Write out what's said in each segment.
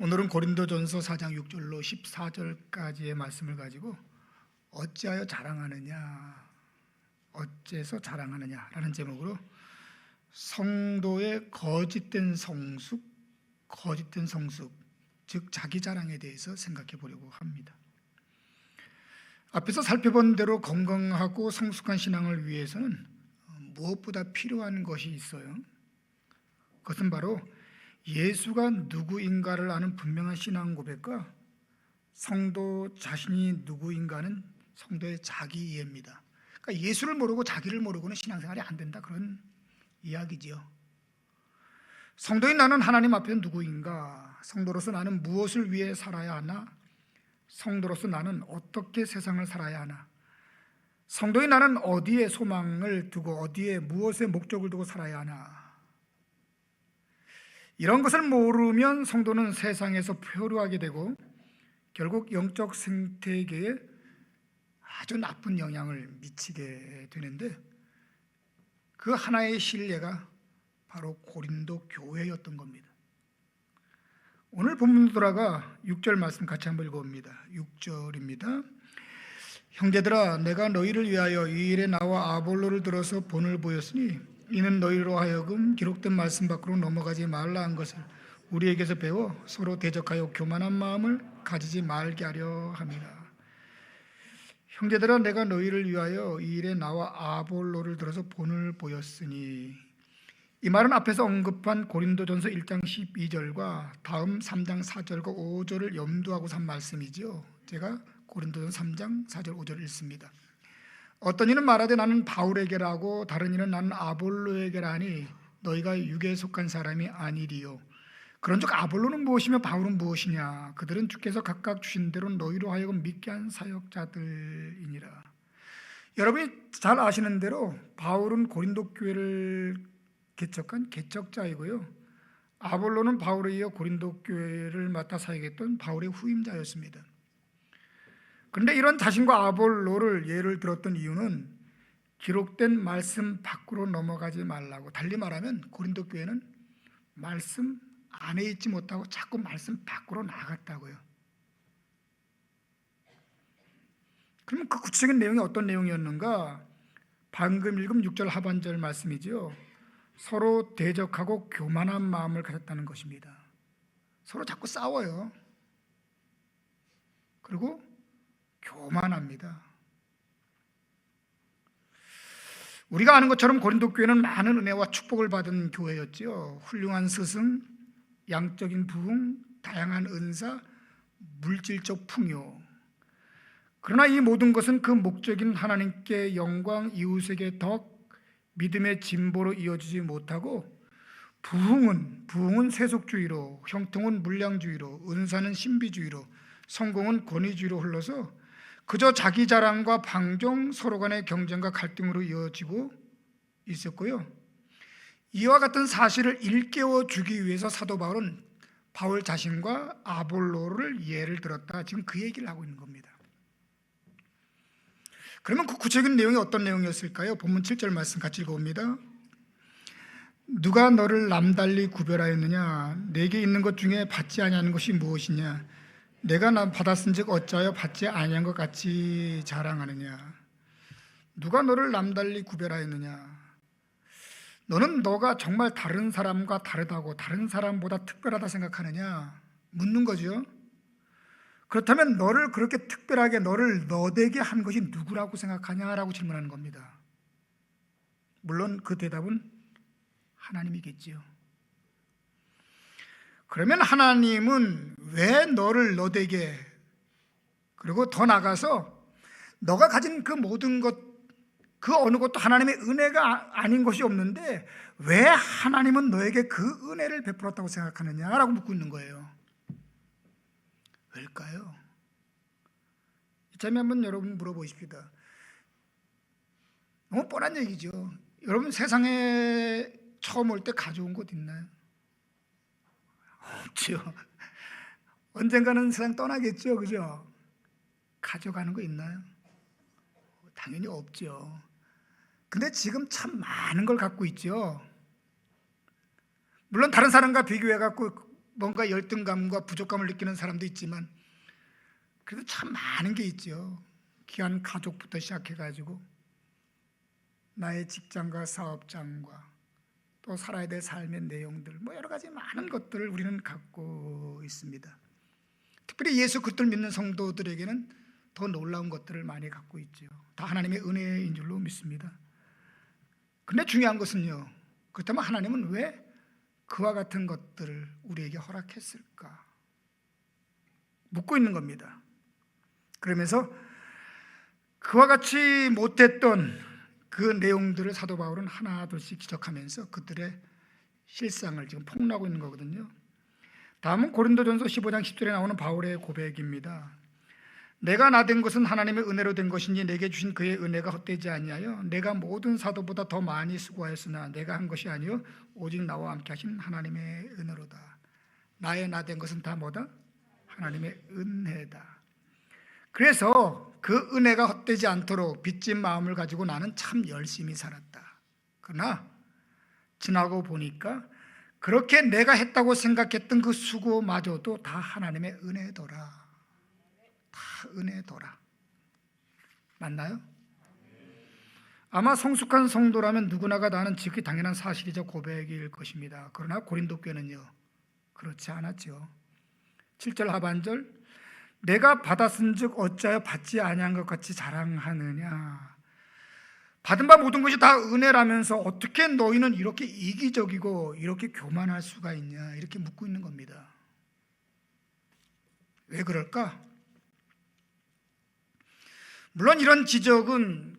오늘은 고린도전서 4장 6절로 14절까지의 말씀을 가지고 어찌하여 자랑하느냐, 어째서 자랑하느냐라는 제목으로 성도의 거짓된 성숙, 즉 자기 자랑에 대해서 생각해 보려고 합니다. 앞에서 살펴본 대로 건강하고 성숙한 신앙을 위해서는 무엇보다 필요한 것이 있어요. 그것은 바로 예수가 누구인가를 아는 분명한 신앙 고백과 성도 자신이 누구인가는 성도의 자기 이해입니다. 그러니까 예수를 모르고 자기를 모르고는 신앙생활이 안 된다, 그런 이야기지요. 성도인 나는 하나님 앞에 누구인가? 성도로서 나는 무엇을 위해 살아야 하나? 성도로서 나는 어떻게 세상을 살아야 하나? 성도인 나는 어디에 소망을 두고 어디에 무엇에 목적을 두고 살아야 하나? 이런 것을 모르면 성도는 세상에서 표류하게 되고 결국 영적 생태계에 아주 나쁜 영향을 미치게 되는데, 그 하나의 실례가 바로 고린도 교회였던 겁니다. 오늘 본문 돌아가 6절 말씀 같이 한번 읽어봅니다. 6절입니다. 형제들아, 내가 너희를 위하여 이 일에 나와 아볼로를 들어서 본을 보였으니 이는 너희로 하여금 기록된 말씀 밖으로 넘어가지 말라 한 것을 우리에게서 배워 서로 대적하여 교만한 마음을 가지지 말게 하려 함이라. 형제들아, 내가 너희를 위하여 이 일에 나와 아볼로를 들어서 본을 보였으니, 이 말은 앞에서 언급한 고린도전서 1장 12절과 다음 3장 4절과 5절을 염두하고서 한 말씀이죠. 제가 고린도전서 3장 4절 5절을 읽습니다. 어떤 이는 말하되 나는 바울에게라고, 다른 이는 나는 아볼로에게라 하니 너희가 육에 속한 사람이 아니리요. 그런즉 아볼로는 무엇이며 바울은 무엇이냐? 그들은 주께서 각각 주신 대로 너희로 하여금 믿게 한 사역자들이니라. 여러분이 잘 아시는 대로 바울은 고린도 교회를 개척한 개척자이고요, 아볼로는 바울에 이어 고린도 교회를 맡아 사역했던 바울의 후임자였습니다. 그런데 이런 자신과 아볼로를 예를 들었던 이유는 기록된 말씀 밖으로 넘어가지 말라고, 달리 말하면 고린도 교회는 말씀 안에 있지 못하고 자꾸 말씀 밖으로 나갔다고요. 그러면 그 구체적인 내용이 어떤 내용이었는가? 방금 읽은 6절 하반절 말씀이죠. 서로 대적하고 교만한 마음을 가졌다는 것입니다. 서로 자꾸 싸워요. 그리고 교만합니다. 우리가 아는 것처럼 고린도 교회는 많은 은혜와 축복을 받은 교회였지요. 훌륭한 스승, 양적인 부흥, 다양한 은사, 물질적 풍요. 그러나 이 모든 것은 그 목적인 하나님께 영광, 이웃에게 덕, 믿음의 진보로 이어지지 못하고, 부흥은 세속주의로, 형통은 물량주의로, 은사는 신비주의로, 성공은 권위주의로 흘러서 그저 자기 자랑과 방종, 서로 간의 경쟁과 갈등으로 이어지고 있었고요. 이와 같은 사실을 일깨워 주기 위해서 사도 바울은 바울 자신과 아볼로를 예를 들었다, 지금 그 얘기를 하고 있는 겁니다. 그러면 그 구체적인 내용이 어떤 내용이었을까요? 본문 7절 말씀 같이 읽어봅니다. 누가 너를 남달리 구별하였느냐? 내게 있는 것 중에 받지 아니하는 것이 무엇이냐? 내가 받았은즉 어찌하여 받지 아니한 것 같이 자랑하느냐? 누가 너를 남달리 구별하였느냐? 너는 너가 정말 다른 사람과 다르다고, 다른 사람보다 특별하다 생각하느냐? 묻는 거죠. 그렇다면 너를 그렇게 특별하게, 너를 너되게 한 것이 누구라고 생각하냐라고 질문하는 겁니다. 물론 그 대답은 하나님이겠지요. 그러면 하나님은 왜 너를 너되게, 그리고 더 나아가서 너가 가진 그 모든 것, 그 어느 것도 하나님의 은혜가 아닌 것이 없는데 왜 하나님은 너에게 그 은혜를 베풀었다고 생각하느냐라고 묻고 있는 거예요. 왜일까요? 이참에 한번 여러분 물어보십시다. 너무 뻔한 얘기죠. 여러분 세상에 처음 올 때 가져온 것 있나요? 없죠. 언젠가는 세상 떠나겠죠, 그죠? 가져가는 거 있나요? 당연히 없죠. 근데 지금 참 많은 걸 갖고 있죠. 물론 다른 사람과 비교해 갖고 뭔가 열등감과 부족감을 느끼는 사람도 있지만 그래도 참 많은 게 있죠. 귀한 가족부터 시작해 가지고 나의 직장과 사업장과 또 살아야 될 삶의 내용들, 여러 가지 많은 것들을 우리는 갖고 있습니다. 특별히 예수 그리스도를 믿는 성도들에게는 더 놀라운 것들을 많이 갖고 있죠. 다 하나님의 은혜인 줄로 믿습니다. 그런데 중요한 것은요, 그렇다면 하나님은 왜 그와 같은 것들을 우리에게 허락했을까 묻고 있는 겁니다. 그러면서 그와 같이 못했던 그 내용들을 사도 바울은 하나둘씩 지적하면서 그들의 실상을 지금 폭로하고 있는 거거든요. 다음은 고린도전서 15장 10절에 나오는 바울의 고백입니다. 내가 나 된 것은 하나님의 은혜로 된 것이니 내게 주신 그의 은혜가 헛되지 아니하여 내가 모든 사도보다 더 많이 수고하였으나 내가 한 것이 아니요 오직 나와 함께 하신 하나님의 은혜로다. 나의 나 된 것은 다 뭐다? 하나님의 은혜다. 그래서 그 은혜가 헛되지 않도록 빚진 마음을 가지고 나는 참 열심히 살았다. 그러나 지나고 보니까 그렇게 내가 했다고 생각했던 그 수고마저도 다 하나님의 은혜더라. 다 은혜더라. 맞나요? 아마 성숙한 성도라면 누구나가 다 아는 지극히 당연한 사실이자 고백일 것입니다. 그러나 고린도 교회는요, 그렇지 않았죠. 7절 하반절, 내가 받았은즉 어찌하여 받지 아니한 것 같이 자랑하느냐. 받은 바 모든 것이 다 은혜라면서 어떻게 너희는 이렇게 이기적이고 이렇게 교만할 수가 있냐, 이렇게 묻고 있는 겁니다. 왜 그럴까? 물론 이런 지적은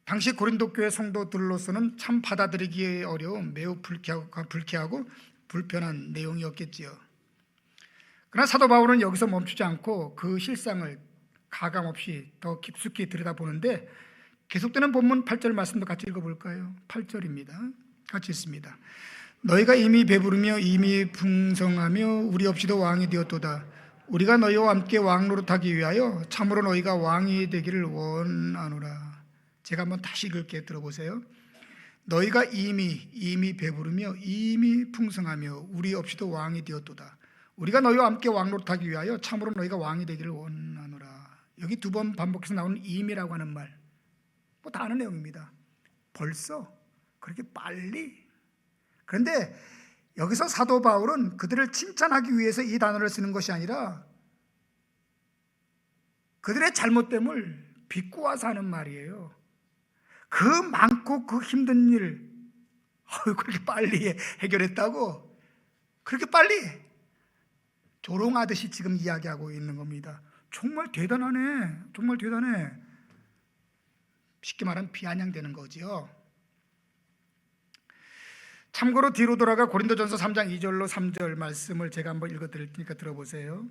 당시 고린도 교회 성도들로서는 참 받아들이기 어려운 매우 불쾌하고 불편한 내용이었겠지요. 그러나 사도 바울은 여기서 멈추지 않고 그 실상을 가감없이 더 깊숙이 들여다보는데 계속되는 본문 8절 말씀도 같이 읽어볼까요? 8절입니다. 같이 읽습니다. 너희가 이미 배부르며 이미 풍성하며 우리 없이도 왕이 되었도다. 우리가 너희와 함께 왕노릇하기 위하여 참으로 너희가 왕이 되기를 원하노라. 제가 한번 다시 읽을게, 들어보세요. 너희가 이미 배부르며 이미 풍성하며 우리 없이도 왕이 되었도다. 우리가 너희와 함께 왕노릇하기 위하여 참으로 너희가 왕이 되기를 원하노라. 여기 두 번 반복해서 나오는 임이라고 하는 말, 다 아는 내용입니다. 벌써 그렇게 빨리. 그런데 여기서 사도 바울은 그들을 칭찬하기 위해서 이 단어를 쓰는 것이 아니라 그들의 잘못됨을 비꼬아서 하는 말이에요. 그 많고 그 힘든 일 그렇게 빨리 해결했다고, 그렇게 빨리 조롱하듯이 지금 이야기하고 있는 겁니다. 정말 대단하네, 정말 대단해. 쉽게 말하면 비아냥되는 거지요. 참고로 뒤로 돌아가 고린도전서 3장 2절로 3절 말씀을 제가 한번 읽어드릴 테니까 들어보세요.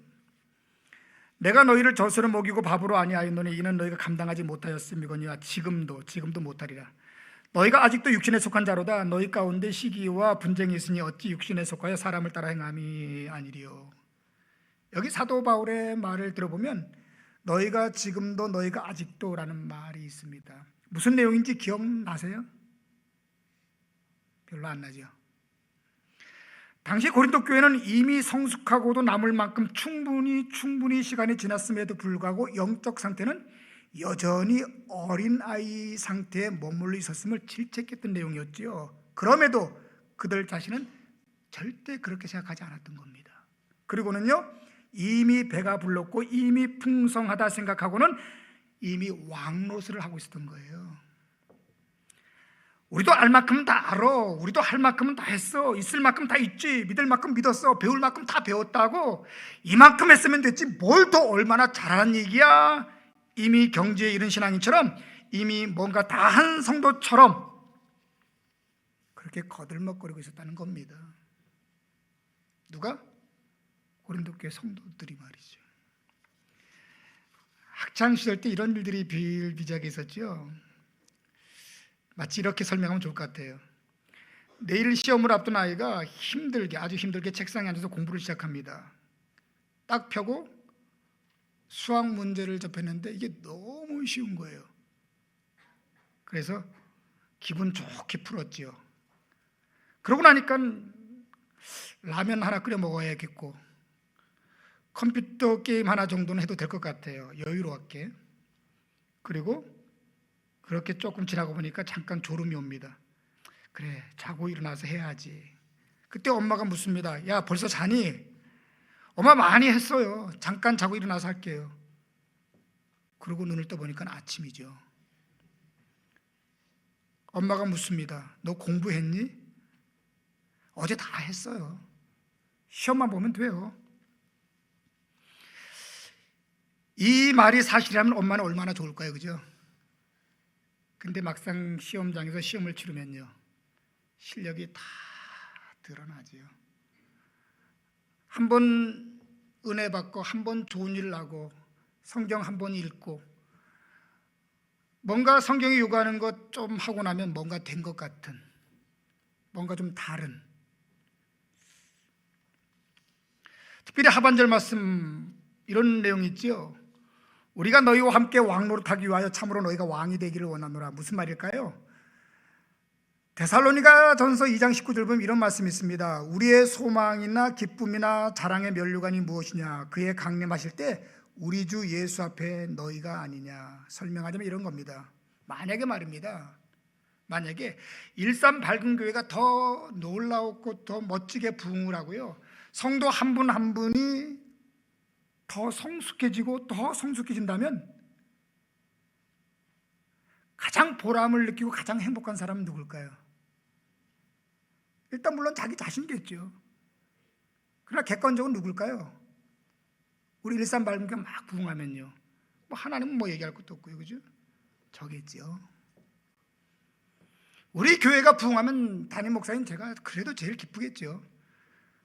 내가 너희를 젖으로 먹이고 밥으로 아니하였노니 이는 너희가 감당하지 못하였음이거니와 지금도 못하리라. 너희가 아직도 육신에 속한 자로다. 너희 가운데 시기와 분쟁이 있으니 어찌 육신에 속하여 사람을 따라 행함이 아니리요. 여기 사도 바울의 말을 들어보면 너희가 지금도 너희가 아직도 라는 말이 있습니다. 무슨 내용인지 기억나세요? 별로 안 나죠. 당시 고린도 교회는 이미 성숙하고도 남을 만큼 충분히 시간이 지났음에도 불구하고 영적 상태는 여전히 어린아이 상태에 머물러 있었음을 질책했던 내용이었지요. 그럼에도 그들 자신은 절대 그렇게 생각하지 않았던 겁니다. 그리고는요, 이미 배가 불렀고 이미 풍성하다 생각하고는 이미 왕노릇을 하고 있었던 거예요. 우리도 알 만큼은 다 알아, 우리도 할 만큼은 다 했어, 있을 만큼 다 있지, 믿을 만큼 믿었어, 배울 만큼 다 배웠다고, 이만큼 했으면 됐지 뭘 더 얼마나 잘하는 얘기야. 이미 경지에 이른 신앙인처럼, 이미 뭔가 다 한 성도처럼 그렇게 거들먹거리고 있었다는 겁니다. 누가? 고린도 교회 성도들이 말이죠. 학창시절 때 이런 일들이 비일비재하게 있었죠. 마치 이렇게 설명하면 좋을 것 같아요. 내일 시험을 앞둔 아이가 아주 힘들게 책상에 앉아서 공부를 시작합니다. 딱 펴고 수학 문제를 접했는데 이게 너무 쉬운 거예요. 그래서 기분 좋게 풀었지요. 그러고 나니까 라면 하나 끓여 먹어야겠고 컴퓨터 게임 하나 정도는 해도 될 것 같아요. 여유롭게. 그리고 그렇게 조금 지나고 보니까 잠깐 졸음이 옵니다. 그래, 자고 일어나서 해야지. 그때 엄마가 묻습니다. 야, 벌써 자니? 엄마 많이 했어요. 잠깐 자고 일어나서 할게요. 그러고 눈을 떠보니까 아침이죠. 엄마가 묻습니다. 너 공부했니? 어제 다 했어요. 시험만 보면 돼요. 이 말이 사실이라면 엄마는 얼마나 좋을까요? 그죠? 근데 막상 시험장에서 시험을 치르면요, 실력이 다 드러나지요. 한 번 은혜 받고 한 번 좋은 일 하고 성경 한 번 읽고 뭔가 성경이 요구하는 것 좀 하고 나면 뭔가 된 것 같은, 뭔가 좀 다른. 특별히 하반절 말씀 이런 내용이 있죠. 우리가 너희와 함께 왕노릇하기 위하여 참으로 너희가 왕이 되기를 원하노라. 무슨 말일까요? 데살로니가 전서 2장 19절 보면 이런 말씀이 있습니다. 우리의 소망이나 기쁨이나 자랑의 면류관이 무엇이냐? 그의 강림하실 때 우리 주 예수 앞에 너희가 아니냐. 설명하자면 이런 겁니다. 만약에 말입니다. 만약에 일산 밝은 교회가 더 놀라웠고 더 멋지게 부흥을 하고요, 성도 한 분 한 분이 더 성숙해지고 더 성숙해진다면 가장 보람을 느끼고 가장 행복한 사람은 누굴까요? 일단 물론 자기 자신이겠죠. 그러나 객관적으로 누굴까요? 우리 일산 밝은 교회 막 부흥하면요, 뭐 하나님은 뭐 얘기할 것도 없고요, 그죠? 저겠죠. 우리 교회가 부흥하면 담임 목사인 제가 그래도 제일 기쁘겠죠.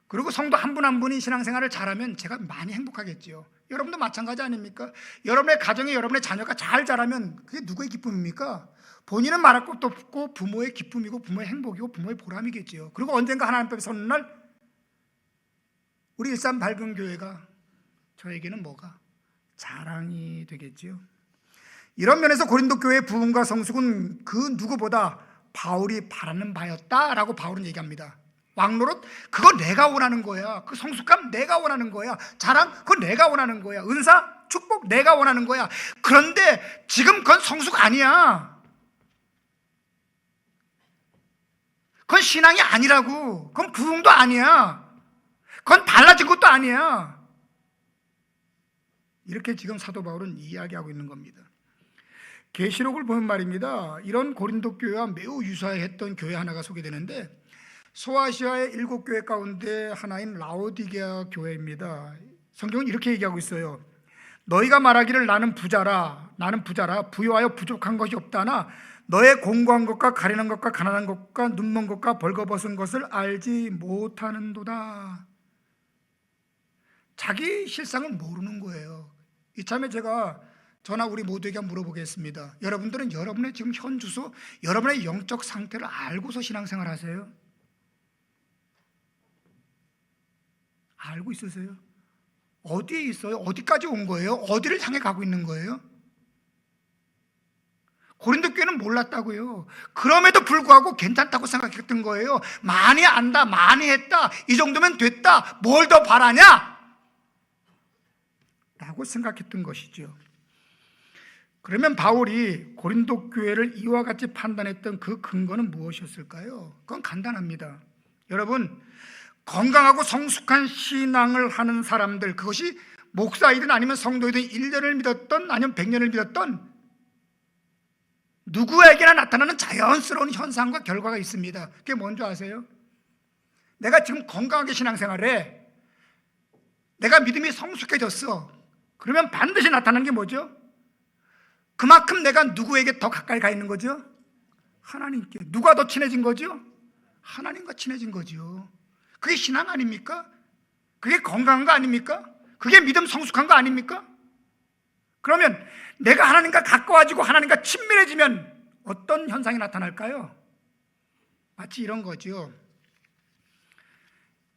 그리고 성도 한 분 한 분이 신앙생활을 잘하면 제가 많이 행복하겠죠. 여러분도 마찬가지 아닙니까? 여러분의 가정에 여러분의 자녀가 잘 자라면 그게 누구의 기쁨입니까? 본인은 말할 것도 없고 부모의 기쁨이고 부모의 행복이고 부모의 보람이겠죠. 그리고 언젠가 하나님 앞에 서는 날 우리 일산 밝은 교회가 저에게는 뭐가? 자랑이 되겠죠. 이런 면에서 고린도 교회의 부흥과 성숙은 그 누구보다 바울이 바라는 바였다라고 바울은 얘기합니다. 왕노릇, 그거 내가 원하는 거야. 그 성숙함 내가 원하는 거야. 자랑, 그거 내가 원하는 거야. 은사, 축복 내가 원하는 거야. 그런데 지금 그건 성숙 아니야. 그건 신앙이 아니라고. 그건 부흥도 아니야. 그건 달라진 것도 아니야. 이렇게 지금 사도 바울은 이야기하고 있는 겁니다. 계시록을 보면 말입니다, 이런 고린도 교회와 매우 유사했던 교회 하나가 소개되는데, 소아시아의 7교회 가운데 하나인 라오디게아 교회입니다. 성경은 이렇게 얘기하고 있어요. 너희가 말하기를 나는 부자라 부유하여 부족한 것이 없다나 너의 공고한 것과 가련한 것과 가난한 것과 눈먼 것과 벌거벗은 것을 알지 못하는도다. 자기 실상을 모르는 거예요. 이참에 제가 저나 우리 모두에게 물어보겠습니다. 여러분들은 여러분의 지금 현 주소, 여러분의 영적 상태를 알고서 신앙생활 하세요? 알고 있으세요? 어디에 있어요? 어디까지 온 거예요? 어디를 향해 가고 있는 거예요? 고린도 교회는 몰랐다고요. 그럼에도 불구하고 괜찮다고 생각했던 거예요. 많이 안다, 많이 했다, 이 정도면 됐다, 뭘 더 바라냐? 라고 생각했던 것이죠. 그러면 바울이 고린도 교회를 이와 같이 판단했던 그 근거는 무엇이었을까요? 그건 간단합니다. 여러분, 건강하고 성숙한 신앙을 하는 사람들, 그것이 목사이든 아니면 성도이든 1년을 믿었던 아니면 100년을 믿었던 누구에게나 나타나는 자연스러운 현상과 결과가 있습니다. 그게 뭔지 아세요? 내가 지금 건강하게 신앙생활해, 내가 믿음이 성숙해졌어. 그러면 반드시 나타나는 게 뭐죠? 그만큼 내가 누구에게 더 가까이 가 있는 거죠? 하나님께. 누가 더 친해진 거죠? 하나님과 친해진 거죠. 그게 신앙 아닙니까? 그게 건강한 거 아닙니까? 그게 믿음 성숙한 거 아닙니까? 그러면 내가 하나님과 가까워지고 하나님과 친밀해지면 어떤 현상이 나타날까요? 마치 이런 거죠.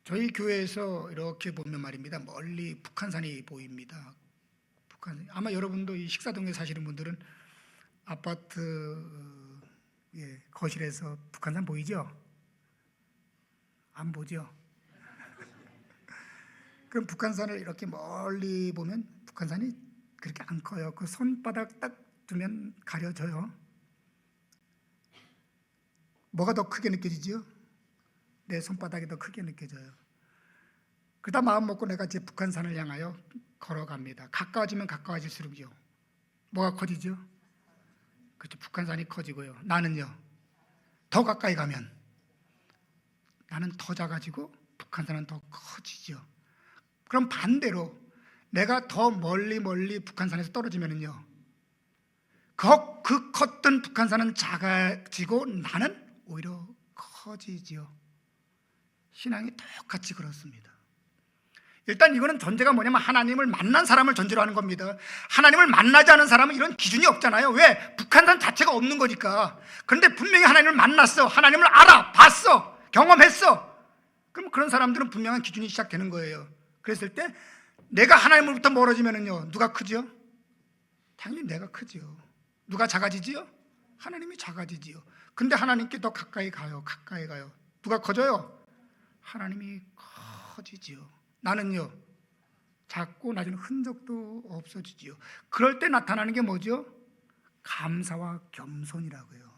저희 교회에서 이렇게 보면 말입니다, 멀리 북한산이 보입니다. 북한산. 아마 여러분도 이 식사동에 사시는 분들은 아파트 거실에서 북한산 보이죠? 안 보죠? 그럼 북한산을 이렇게 멀리 보면 북한산이 그렇게 안 커요. 그 손바닥 딱 두면 가려져요. 뭐가 더 크게 느껴지죠? 내 손바닥이 더 크게 느껴져요. 그러다 마음 먹고 내가 이제 북한산을 향하여 걸어갑니다. 가까워지면 가까워질수록요, 뭐가 커지죠? 그렇죠. 북한산이 커지고요. 나는요, 더 가까이 가면 나는 더 작아지고 북한산은 더 커지죠. 그럼 반대로 내가 더 멀리 북한산에서 떨어지면은요, 그 컸던 북한산은 작아지고 나는 오히려 커지지요. 신앙이 똑같이 그렇습니다. 일단 이거는 전제가 뭐냐면 하나님을 만난 사람을 전제로 하는 겁니다. 하나님을 만나지 않은 사람은 이런 기준이 없잖아요. 왜? 북한산 자체가 없는 거니까. 그런데 분명히 하나님을 만났어, 하나님을 알아봤어, 경험했어. 그럼 그런 사람들은 분명한 기준이 시작되는 거예요. 그랬을 때 내가 하나님으로부터 멀어지면은요, 누가 크죠? 당연히 내가 크죠. 누가 작아지지요? 하나님이 작아지지요. 근데 하나님께 더 가까이 가요. 누가 커져요? 하나님이 커지지요. 나는요, 작고 낮은 흔적도 없어지지요. 그럴 때 나타나는 게 뭐죠? 감사와 겸손이라고요.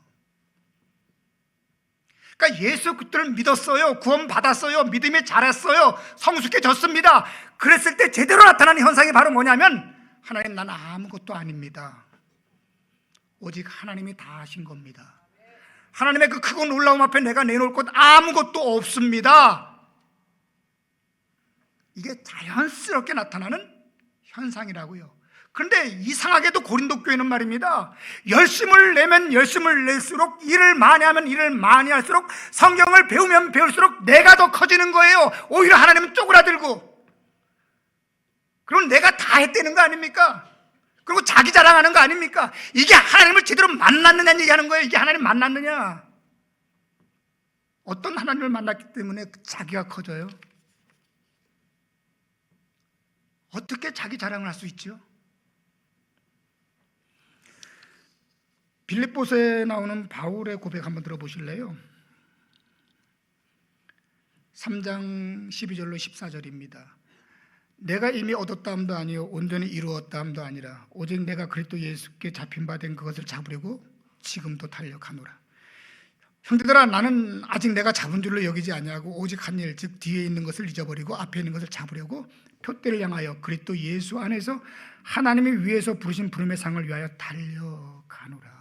그러니까 예수 그리스도를 믿었어요. 구원 받았어요. 믿음이 자랐어요. 성숙해졌습니다. 그랬을 때 제대로 나타나는 현상이 바로 뭐냐면, 하나님, 나는 아무것도 아닙니다. 오직 하나님이 다 하신 겁니다. 하나님의 그 크고 놀라움 앞에 내가 내놓을 것 아무것도 없습니다. 이게 자연스럽게 나타나는 현상이라고요. 그런데 이상하게도 고린도 교회는 말입니다, 열심을 내면 열심을 낼수록, 일을 많이 하면 일을 많이 할수록, 성경을 배우면 배울수록 내가 더 커지는 거예요. 오히려 하나님은 쪼그라들고, 그럼 내가 다 했다는 거 아닙니까? 그리고 자기 자랑하는 거 아닙니까? 이게 하나님을 제대로 만났느냐는 얘기하는 거예요. 이게 하나님 만났느냐? 어떤 하나님을 만났기 때문에 자기가 커져요? 어떻게 자기 자랑을 할 수 있죠? 빌립보서에 나오는 바울의 고백 한번 들어보실래요? 3장 12절로 14절입니다. 내가 이미 얻었다함도 아니요 온전히 이루었다함도 아니라 오직 내가 그리스도 예수께 잡힌 바 된 그것을 잡으려고 지금도 달려가노라. 형제들아, 나는 아직 내가 잡은 줄로 여기지 아니하고 오직 한 일, 즉 뒤에 있는 것을 잊어버리고 앞에 있는 것을 잡으려고 표대를 향하여 그리스도 예수 안에서 하나님이 위에서 부르신 부름의 상을 위하여 달려가노라.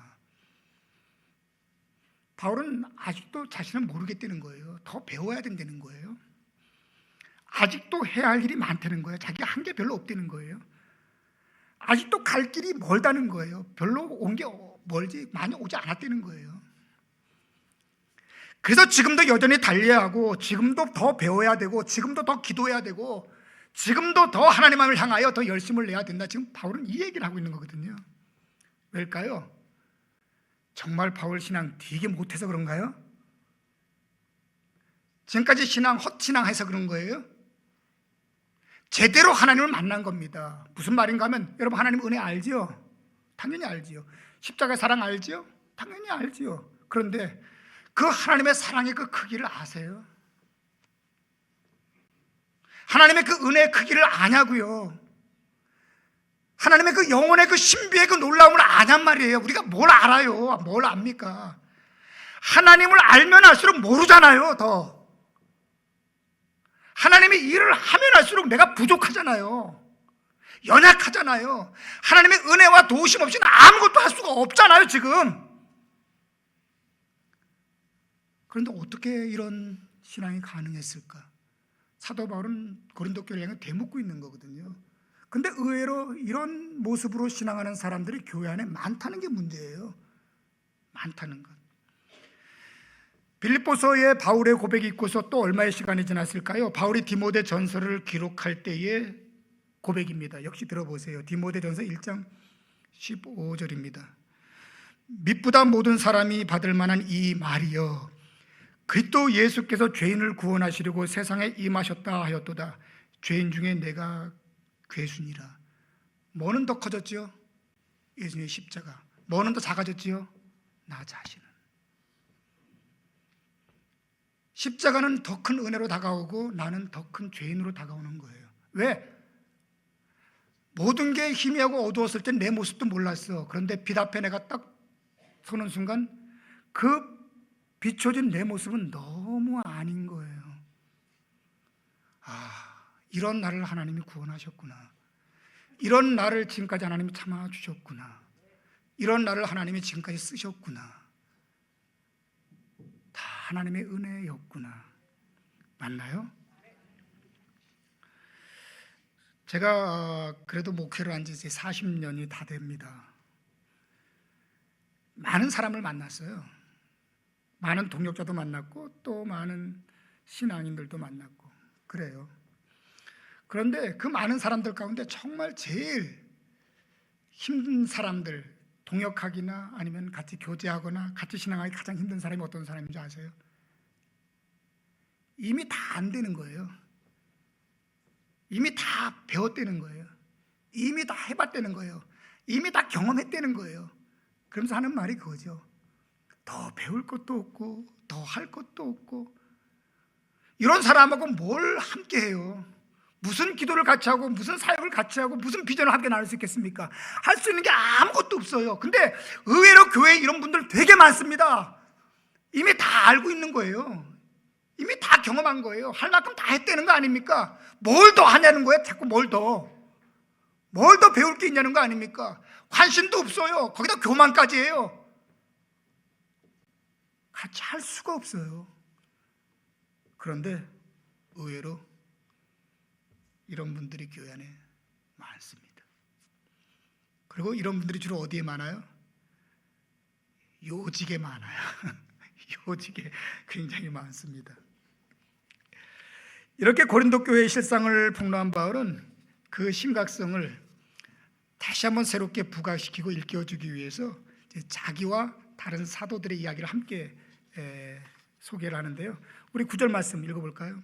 바울은 아직도 자신을 모르겠다는 거예요. 더 배워야 된다는 거예요. 아직도 해야 할 일이 많다는 거예요. 자기가 한 게 별로 없다는 거예요. 아직도 갈 길이 멀다는 거예요. 별로 온 게 멀지 많이 오지 않았다는 거예요. 그래서 지금도 여전히 달려야 하고, 지금도 더 배워야 되고, 지금도 더 기도해야 되고, 지금도 더 하나님을 향하여 더 열심을 내야 된다. 지금 바울은 이 얘기를 하고 있는 거거든요. 왜일까요? 정말 바울 신앙 되게 못해서 그런가요? 지금까지 신앙 헛신앙해서 그런 거예요? 제대로 하나님을 만난 겁니다. 무슨 말인가 하면, 여러분 하나님 은혜 알지요? 당연히 알지요. 십자가의 사랑 알지요? 당연히 알지요. 그런데 그 하나님의 사랑의 그 크기를 아세요? 하나님의 그 은혜의 크기를 아냐고요. 하나님의 그 영혼의 그 신비의 그 놀라움을 아냔 말이에요. 우리가 뭘 알아요? 뭘 압니까? 하나님을 알면 알수록 모르잖아요. 더 하나님의 일을 하면 할수록 내가 부족하잖아요. 연약하잖아요. 하나님의 은혜와 도우심 없이는 아무것도 할 수가 없잖아요, 지금. 그런데 어떻게 이런 신앙이 가능했을까? 사도 바울은 고린도 교회를 향해 되묻고 있는 거거든요. 근데 의외로 이런 모습으로 신앙하는 사람들이 교회 안에 많다는 게 문제예요. 많다는 것. 빌립보서에 바울의 고백이 있고서 또 얼마의 시간이 지났을까요? 바울이 디모데 전서를 기록할 때의 고백입니다. 역시 들어보세요. 디모데 전서 1장 15절입니다. 미쁘다 모든 사람이 받을 만한 이 말이여, 그리스도 예수께서 죄인을 구원하시려고 세상에 임하셨다 하였도다. 죄인 중에 내가 괴순이라. 뭐는 더 커졌지요? 예수님의 십자가. 뭐는 더 작아졌지요? 나 자신은. 십자가는 더 큰 은혜로 다가오고 나는 더 큰 죄인으로 다가오는 거예요. 왜? 모든 게 희미하고 어두웠을 땐 내 모습도 몰랐어. 그런데 빛 앞에 내가 딱 서는 순간 그 비춰진 내 모습은 너무 아닌 거예요. 이런 나를 하나님이 구원하셨구나. 이런 나를 지금까지 하나님이 참아주셨구나. 이런 나를 하나님이 지금까지 쓰셨구나. 다 하나님의 은혜였구나. 맞나요? 제가 그래도 목회를 한 지 이제 40년이 다 됩니다. 많은 사람을 만났어요. 많은 동역자도 만났고 또 많은 신앙인들도 만났고 그래요. 그런데 그 많은 사람들 가운데 정말 제일 힘든 사람들, 동역하기나 아니면 같이 교제하거나 같이 신앙하기 가장 힘든 사람이 어떤 사람인지 아세요? 이미 다 안 되는 거예요. 이미 다 배웠다는 거예요. 이미 다 해봤다는 거예요. 이미 다 경험했다는 거예요. 그러면서 하는 말이 그거죠. 더 배울 것도 없고 더 할 것도 없고 이런 사람하고 뭘 함께 해요? 무슨 기도를 같이 하고 무슨 사역을 같이 하고 무슨 비전을 함께 나눌 수 있겠습니까? 할 수 있는 게 아무것도 없어요. 근데 의외로 교회에 이런 분들 되게 많습니다. 이미 다 알고 있는 거예요. 이미 다 경험한 거예요. 할 만큼 다 했다는 거 아닙니까? 뭘 더 하냐는 거예요. 자꾸 뭘 더 배울 게 있냐는 거 아닙니까? 관심도 없어요. 거기다 교만까지 해요. 같이 할 수가 없어요. 그런데 의외로 이런 분들이 교회 안에 많습니다. 그리고 이런 분들이 주로 어디에 많아요? 요직에 많아요. 요직에 굉장히 많습니다. 이렇게 고린도 교회의 실상을 폭로한 바울은 그 심각성을 다시 한번 새롭게 부각시키고 일깨워주기 위해서 자기와 다른 사도들의 이야기를 함께 소개를 하는데요. 우리 9절 말씀 읽어볼까요?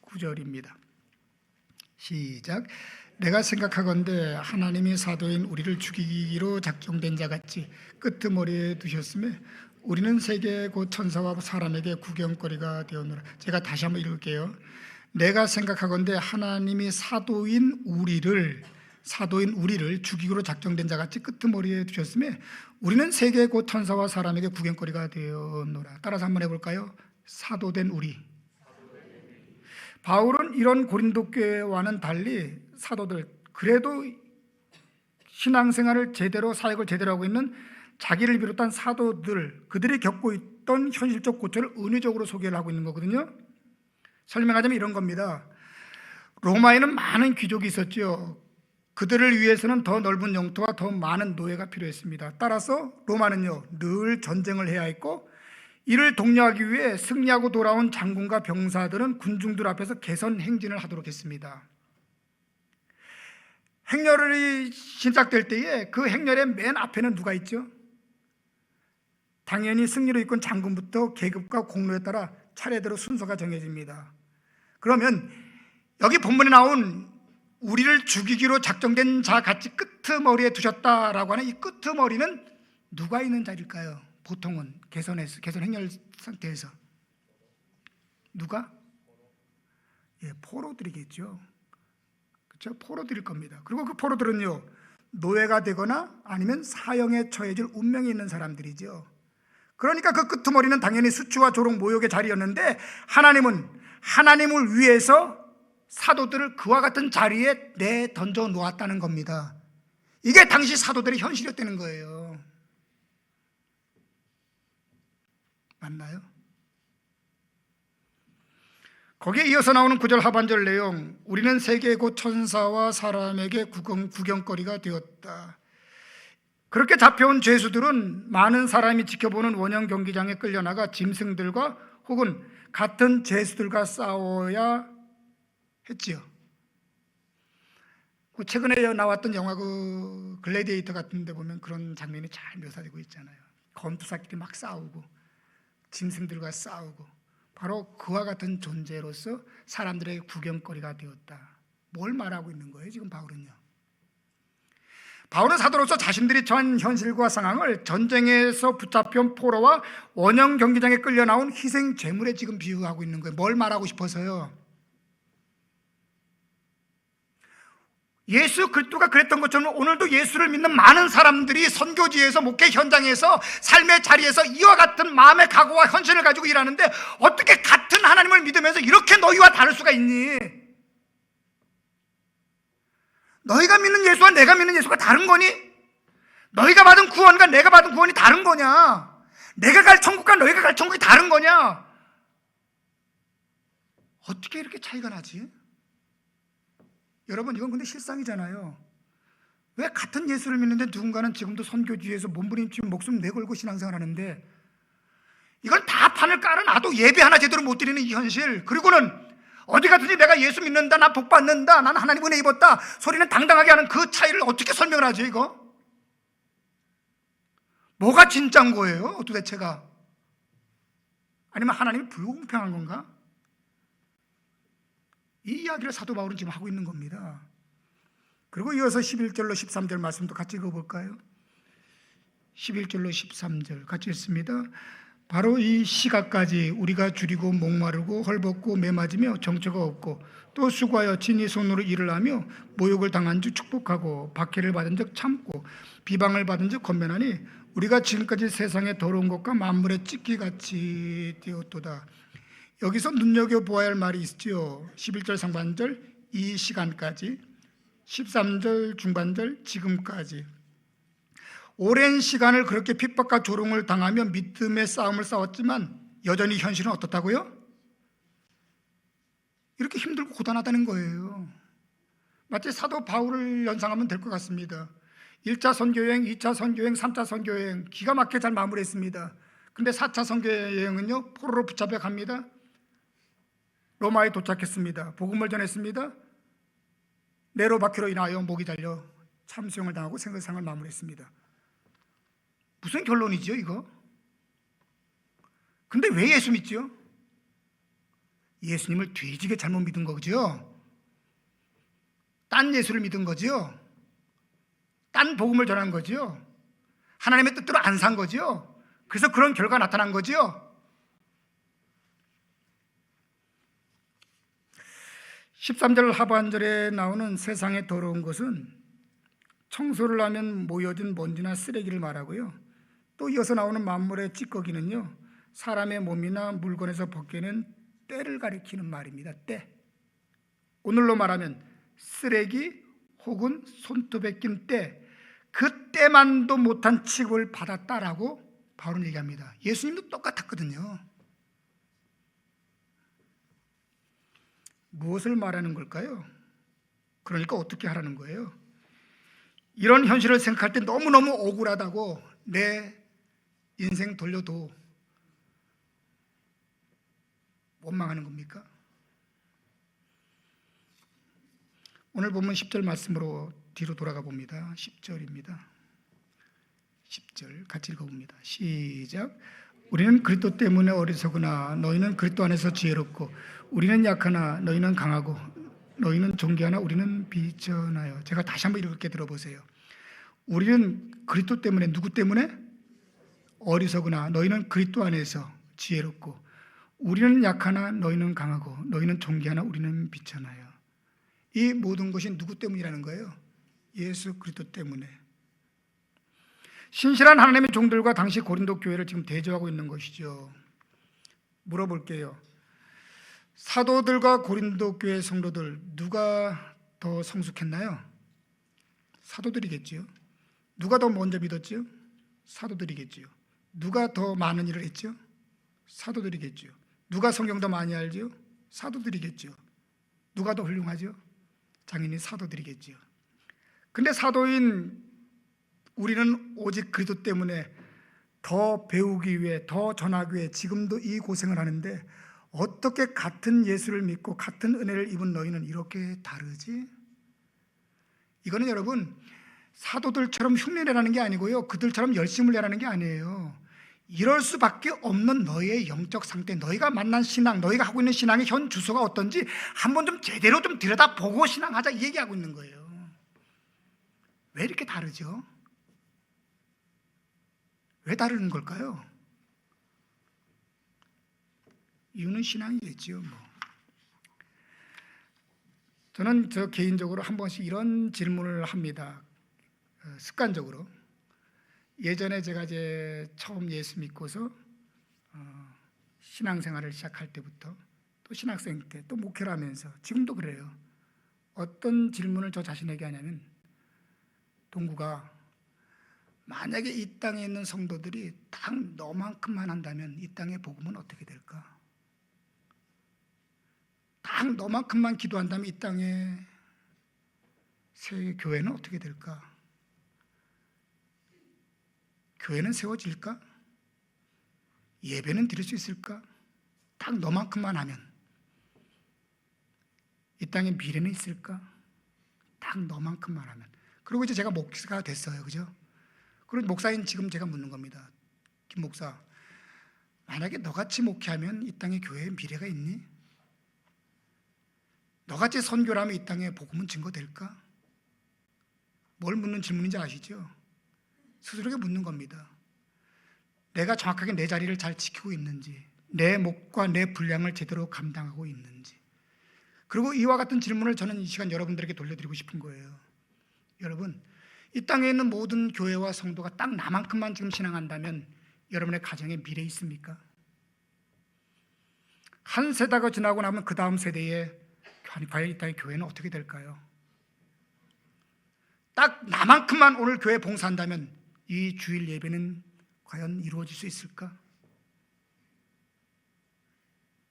9절입니다. 시작. 내가 생각하건대 하나님이 사도인 우리를 죽이기로 작정된 자같이 끄트머리에 두셨으며 우리는 세계 곧 천사와 사람에게 구경거리가 되었노라. 제가 다시 한번 읽을게요. 내가 생각하건대 하나님이 사도인 우리를 죽이기로 작정된 자같이 끄트머리에 두셨으며 우리는 세계 곧 천사와 사람에게 구경거리가 되었노라. 따라서 한번 해볼까요? 사도된 우리. 바울은 이런 고린도 교회와는 달리 사도들, 그래도 신앙생활을 제대로 사역을 제대로 하고 있는 자기를 비롯한 사도들, 그들이 겪고 있던 현실적 고초를 은유적으로 소개를 하고 있는 거거든요. 설명하자면 이런 겁니다. 로마에는 많은 귀족이 있었죠. 그들을 위해서는 더 넓은 영토와 더 많은 노예가 필요했습니다. 따라서 로마는요, 늘 전쟁을 해야 했고 이를 독려하기 위해 승리하고 돌아온 장군과 병사들은 군중들 앞에서 개선 행진을 하도록 했습니다. 행렬이 시작될 때에 그 행렬의 맨 앞에는 누가 있죠? 당연히 승리로 이끈 장군부터 계급과 공로에 따라 차례대로 순서가 정해집니다. 그러면 여기 본문에 나온 우리를 죽이기로 작정된 자 같이 끄트머리에 두셨다라고 하는 이 끄트머리는 누가 있는 자리일까요? 보통은 개선 행렬 상태에서 누가? 포로들이겠죠. 그렇죠? 포로들일 겁니다. 그리고 그 포로들은요, 노예가 되거나 아니면 사형에 처해질 운명이 있는 사람들이죠. 그러니까 그 끄트머리는 당연히 수치와 조롱, 모욕의 자리였는데 하나님을 위해서 사도들을 그와 같은 자리에 내던져 놓았다는 겁니다. 이게 당시 사도들의 현실이었다는 거예요. 맞나요? 거기에 이어서 나오는 9절 하반절 내용, 우리는 세계 곧 천사와 사람에게 구경거리가 되었다. 그렇게 잡혀온 죄수들은 많은 사람이 지켜보는 원형 경기장에 끌려나가 짐승들과 혹은 같은 죄수들과 싸워야 했지요. 최근에 나왔던 영화 그 글래디에이터 같은 데 보면 그런 장면이 잘 묘사되고 있잖아요. 검투사끼리 막 싸우고 짐승들과 싸우고, 바로 그와 같은 존재로서 사람들의 구경거리가 되었다. 뭘 말하고 있는 거예요 지금 바울은요? 바울은 사도로서 자신들이 처한 현실과 상황을 전쟁에서 붙잡혀온 포로와 원형 경기장에 끌려 나온 희생 제물에 지금 비유하고 있는 거예요. 뭘 말하고 싶어서요? 예수 그리스도가 그랬던 것처럼 오늘도 예수를 믿는 많은 사람들이 선교지에서 목회 현장에서 삶의 자리에서 이와 같은 마음의 각오와 헌신을 가지고 일하는데 어떻게 같은 하나님을 믿으면서 이렇게 너희와 다를 수가 있니? 너희가 믿는 예수와 내가 믿는 예수가 다른 거니? 너희가 받은 구원과 내가 받은 구원이 다른 거냐? 내가 갈 천국과 너희가 갈 천국이 다른 거냐? 어떻게 이렇게 차이가 나지? 여러분, 이건 근데 실상이잖아요. 왜 같은 예수를 믿는데 누군가는 지금도 선교지에서 몸부림치고 목숨 내걸고 신앙생활 하는데, 이건 다 판을 깔아놔도 예배 하나 제대로 못 드리는 이 현실, 그리고는 어디 가든지 내가 예수 믿는다, 나 복 받는다, 난 하나님 은혜 입었다 소리는 당당하게 하는 그 차이를 어떻게 설명을 하죠? 이거 뭐가 진짜인 거예요 도대체가? 아니면 하나님이 불공평한 건가? 이 이야기를 사도 바울은 지금 하고 있는 겁니다. 그리고 이어서 11절로 13절 말씀도 같이 읽어볼까요? 11절로 13절 같이 읽습니다. 바로 이 시각까지 우리가 줄이고 목마르고 헐벗고 매맞으며 정처가 없고 또 수고하여 친히 손으로 일을 하며 모욕을 당한 즉 축복하고 박해를 받은 즉 참고 비방을 받은 즉 권면하니 우리가 지금까지 세상의 더러운 것과 만물의 찢기같이 되었도다. 여기서 눈여겨보아야 할 말이 있죠. 11절 상반절 이 시간까지, 13절 중반절 지금까지. 오랜 시간을 그렇게 핍박과 조롱을 당하며 믿음의 싸움을 싸웠지만 여전히 현실은 어떻다고요? 이렇게 힘들고 고단하다는 거예요. 마치 사도 바울을 연상하면 될 것 같습니다. 1차 선교여행, 2차 선교여행, 3차 선교여행 기가 막히게 잘 마무리했습니다. 근데 4차 선교여행은요 포로로 붙잡혀 갑니다. 로마에 도착했습니다. 복음을 전했습니다. 네로 박해로 인하여 목이 달려 참수형을 당하고 생사상을 마무리했습니다. 무슨 결론이죠 이거? 근데 왜 예수 믿죠? 예수님을 뒤지게 잘못 믿은 거죠. 딴 예수를 믿은 거죠. 딴 복음을 전한 거죠. 하나님의 뜻대로 안 산 거죠. 그래서 그런 결과가 나타난 거죠. 13절 하반절에 나오는 세상에 더러운 것은 청소를 하면 모여진 먼지나 쓰레기를 말하고요. 또 이어서 나오는 만물의 찌꺼기는요 사람의 몸이나 물건에서 벗겨낸 때를 가리키는 말입니다. 때. 오늘로 말하면 쓰레기 혹은 손톱에 낀 때, 그 때만도 못한 취급을 받았다라고 바울은 얘기합니다. 예수님도 똑같았거든요. 무엇을 말하는 걸까요? 그러니까 어떻게 하라는 거예요? 이런 현실을 생각할 때 너무너무 억울하다고 내 인생 돌려도 원망하는 겁니까? 오늘 본문 10절 말씀으로 뒤로 돌아가 봅니다. 10절입니다. 10절 같이 읽어봅니다. 시작. 우리는 그리스도 때문에 어리석으나 너희는 그리스도 안에서 지혜롭고 우리는 약하나 너희는 강하고 너희는 존귀하나 우리는 비천하여. 제가 다시 한번 읽게 들어보세요. 우리는 그리스도 때문에, 누구 때문에? 어리석으나 너희는 그리스도 안에서 지혜롭고 우리는 약하나 너희는 강하고 너희는 존귀하나 우리는 비천하여. 이 모든 것이 누구 때문이라는 거예요? 예수 그리스도 때문에. 신실한 하나님의 종들과 당시 고린도 교회를 지금 대조하고 있는 것이죠. 물어볼게요. 사도들과 고린도 교회 성도들 누가 더 성숙했나요? 사도들이겠죠. 누가 더 먼저 믿었죠? 사도들이겠죠. 누가 더 많은 일을 했죠? 사도들이겠죠. 누가 성경 더 많이 알죠? 사도들이겠죠. 누가 더 훌륭하죠? 당연히 사도들이겠죠. 근데 사도인 우리는 오직 그리스도 때문에 더 배우기 위해, 더 전하기 위해 지금도 이 고생을 하는데 어떻게 같은 예수를 믿고 같은 은혜를 입은 너희는 이렇게 다르지? 이거는 여러분 사도들처럼 흉내내라는 게 아니고요, 그들처럼 열심을 내라는 게 아니에요. 이럴 수밖에 없는 너희의 영적 상태, 너희가 만난 신앙, 너희가 하고 있는 신앙의 현 주소가 어떤지 한번 좀 제대로 좀 들여다보고 신앙하자, 이 얘기하고 있는 거예요. 왜 이렇게 다르죠? 왜 다르는 걸까요? 이유는 신앙이겠지요. 저는 저 개인적으로 한 번씩 이런 질문을 합니다. 습관적으로. 예전에 제가 이제 처음 예수 믿고서 신앙생활을 시작할 때부터 또 신학생 때 또 목회를 하면서 지금도 그래요. 어떤 질문을 저 자신에게 하냐면, 동구가 만약에 이 땅에 있는 성도들이 딱 너만큼만 한다면 이 땅의 복음은 어떻게 될까? 딱 너만큼만 기도한다면 이 땅의 새 교회는 어떻게 될까? 교회는 세워질까? 예배는 드릴 수 있을까? 딱 너만큼만 하면 이 땅에 미래는 있을까? 딱 너만큼만 하면. 그리고 이제 제가 목사가 됐어요, 그죠? 그리고 목사인 지금 제가 묻는 겁니다. 김 목사, 만약에 너같이 목회하면 이 땅에 교회에 미래가 있니? 너같이 선교를 하면 이 땅에 복음은 증거될까? 뭘 묻는 질문인지 아시죠? 스스로에게 묻는 겁니다. 내가 정확하게 내 자리를 잘 지키고 있는지, 내 몫과 내 분량을 제대로 감당하고 있는지. 그리고 이와 같은 질문을 저는 이 시간 여러분들에게 돌려드리고 싶은 거예요. 여러분, 이 땅에 있는 모든 교회와 성도가 딱 나만큼만 지금 신앙한다면 여러분의 가정에 미래 있습니까? 한 세대가 지나고 나면 그 다음 세대에 과연 이 땅의 교회는 어떻게 될까요? 딱 나만큼만 오늘 교회 봉사한다면 이 주일 예배는 과연 이루어질 수 있을까?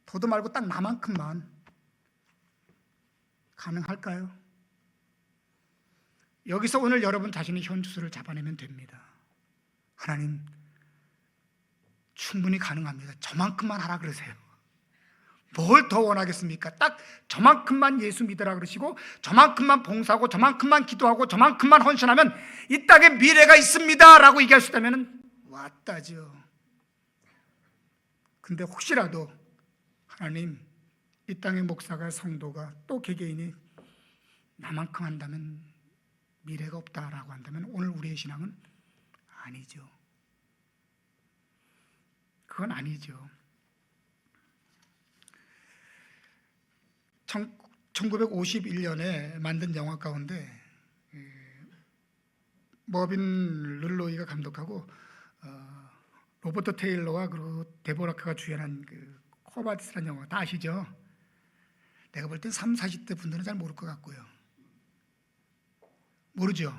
더도 말고 딱 나만큼만 가능할까요? 여기서 오늘 여러분 자신의 현주소를 잡아내면 됩니다. 하나님, 충분히 가능합니다. 저만큼만 하라 그러세요. 뭘 더 원하겠습니까? 딱 저만큼만 예수 믿으라 그러시고, 저만큼만 봉사하고, 저만큼만 기도하고, 저만큼만 헌신하면 이 땅에 미래가 있습니다 라고 얘기할 수 있다면 왔다죠. 근데 혹시라도 하나님, 이 땅의 목사가, 성도가, 또 개개인이 나만큼 한다면 미래가 없다라고 한다면 오늘 우리의 신앙은 아니죠. 그건 아니죠. 1951년에 만든 영화 가운데 머빈 룰로이가 감독하고 로버트 테일러와 그리고 데보라카가 주연한 그 코바디스라는 영화 다 아시죠? 내가 볼 땐 30, 40대 분들은 잘 모를 것 같고요. 모르죠?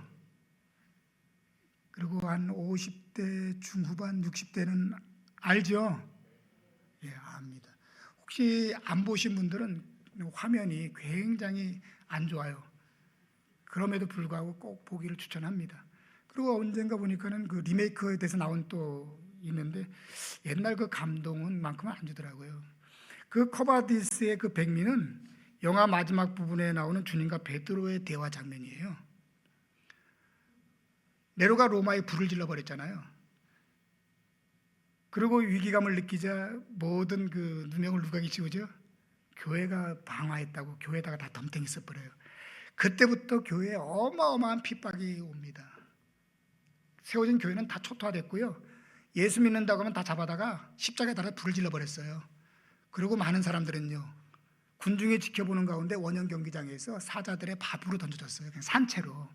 그리고 한 50대 중후반 60대는 알죠? 예, 압니다. 혹시 안 보신 분들은 화면이 굉장히 안 좋아요. 그럼에도 불구하고 꼭 보기를 추천합니다. 그리고 언젠가 보니까는 그 리메이크에 대해서 나온 또 있는데 옛날 그 감동은 만큼은 안 주더라고요. 그 코바디스의 그 백미는 영화 마지막 부분에 나오는 주님과 베드로의 대화 장면이에요. 네로가 로마에 불을 질러버렸잖아요. 그리고 위기감을 느끼자 모든 그 누명을 누각이 씌우죠. 교회가 방화했다고 교회에다가 다 덤탱이 써버려요. 그때부터 교회에 어마어마한 핍박이 옵니다. 세워진 교회는 다 초토화됐고요. 예수 믿는다고 하면 다 잡아다가 십자가에 달아 불을 질러버렸어요. 그리고 많은 사람들은요, 군중이 지켜보는 가운데 원형 경기장에서 사자들의 밥으로 던져졌어요. 그냥 산채로.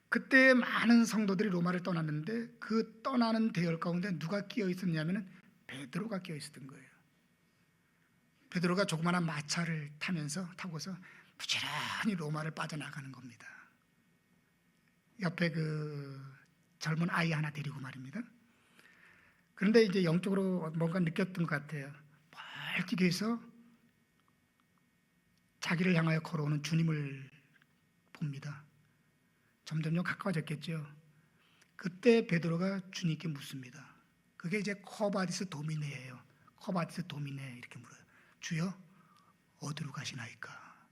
그때 많은 성도들이 로마를 떠났는데 그 떠나는 대열 가운데 누가 끼어 있었냐면 베드로가 끼어 있었던 거예요. 베드로가 조그마한 마차를 타고서 부지런히 로마를 빠져나가는 겁니다. 옆에 그 젊은 아이 하나 데리고 말입니다. 그런데 이제 영적으로 뭔가 느꼈던 것 같아요. 멀찍이에서 자기를 향하여 걸어오는 주님을 봅니다. 점점점 가까워졌겠죠. 그때 베드로가 주님께 묻습니다. 그게 이제 코바디스 도미네예요. 코바디스 도미네 이렇게 물어요. 주여, 어디로 가시나이까?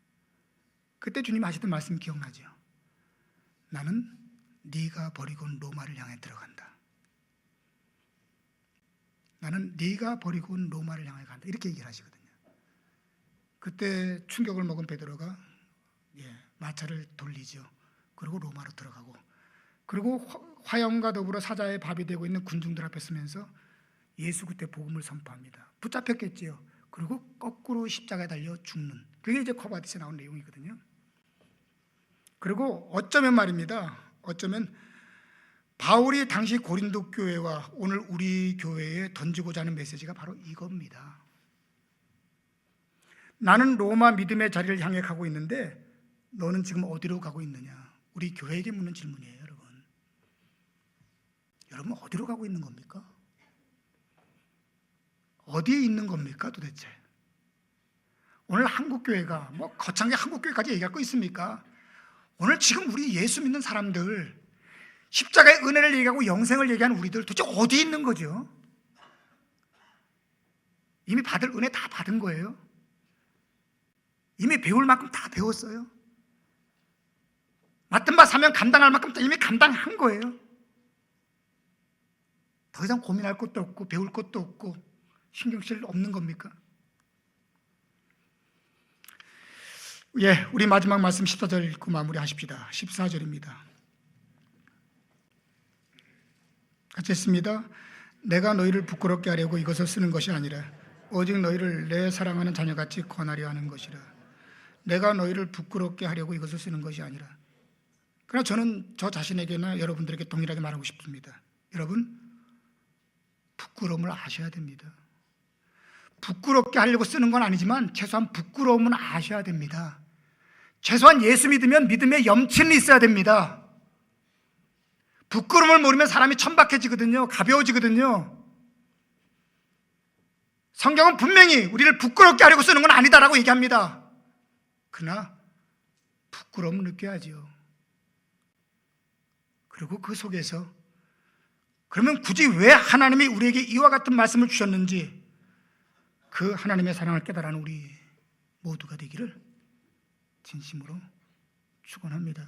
그때 주님 하시던 말씀 기억나죠? 나는 네가 버리고 온 로마를 향해 들어간다. 나는 네가 버리고 온 로마를 향해 간다. 이렇게 얘기를 하시거든요. 그때 충격을 먹은 베드로가 마차를 돌리죠. 그리고 로마로 들어가고, 그리고 화형과 더불어 사자의 밥이 되고 있는 군중들 앞에 서면서 예수 그때 복음을 선포합니다. 붙잡혔겠지요. 그리고 거꾸로 십자가에 달려 죽는 그게 이제 코바디스에 나온 내용이거든요. 그리고 어쩌면 말입니다. 어쩌면 바울이 당시 고린도 교회와 오늘 우리 교회에 던지고자 하는 메시지가 바로 이겁니다. 나는 로마 믿음의 자리를 향해 가고 있는데 너는 지금 어디로 가고 있느냐? 우리 교회에게 묻는 질문이에요, 여러분. 여러분 어디로 가고 있는 겁니까? 어디에 있는 겁니까 도대체? 오늘 한국교회가 뭐 거창하게 한국교회까지 얘기할 거 있습니까? 오늘 지금 우리 예수 믿는 사람들, 십자가의 은혜를 얘기하고 영생을 얘기하는 우리들 도대체 어디 있는 거죠? 이미 받을 은혜 다 받은 거예요? 이미 배울 만큼 다 배웠어요? 맡은 바 사명 감당할 만큼 이미 감당한 거예요? 더 이상 고민할 것도 없고 배울 것도 없고 신경 쓸 없는 겁니까? 예, 우리 마지막 말씀 14절 읽고 마무리하십시다. 14절입니다. 같이 했습니다. 내가 너희를 부끄럽게 하려고 이것을 쓰는 것이 아니라 오직 너희를 내 사랑하는 자녀같이 권하려 하는 것이라. 내가 너희를 부끄럽게 하려고 이것을 쓰는 것이 아니라. 그러나 저는 저 자신에게나 여러분들에게 동일하게 말하고 싶습니다. 여러분, 부끄러움을 아셔야 됩니다. 부끄럽게 하려고 쓰는 건 아니지만 최소한 부끄러움은 아셔야 됩니다. 최소한 예수 믿으면 믿음의 염치는 있어야 됩니다. 부끄러움을 모르면 사람이 천박해지거든요. 가벼워지거든요. 성경은 분명히 우리를 부끄럽게 하려고 쓰는 건 아니다라고 얘기합니다. 그러나 부끄러움을 느껴야죠. 그리고 그 속에서 그러면 굳이 왜 하나님이 우리에게 이와 같은 말씀을 주셨는지 그 하나님의 사랑을 깨달아는 우리 모두가 되기를 진심으로 축원합니다.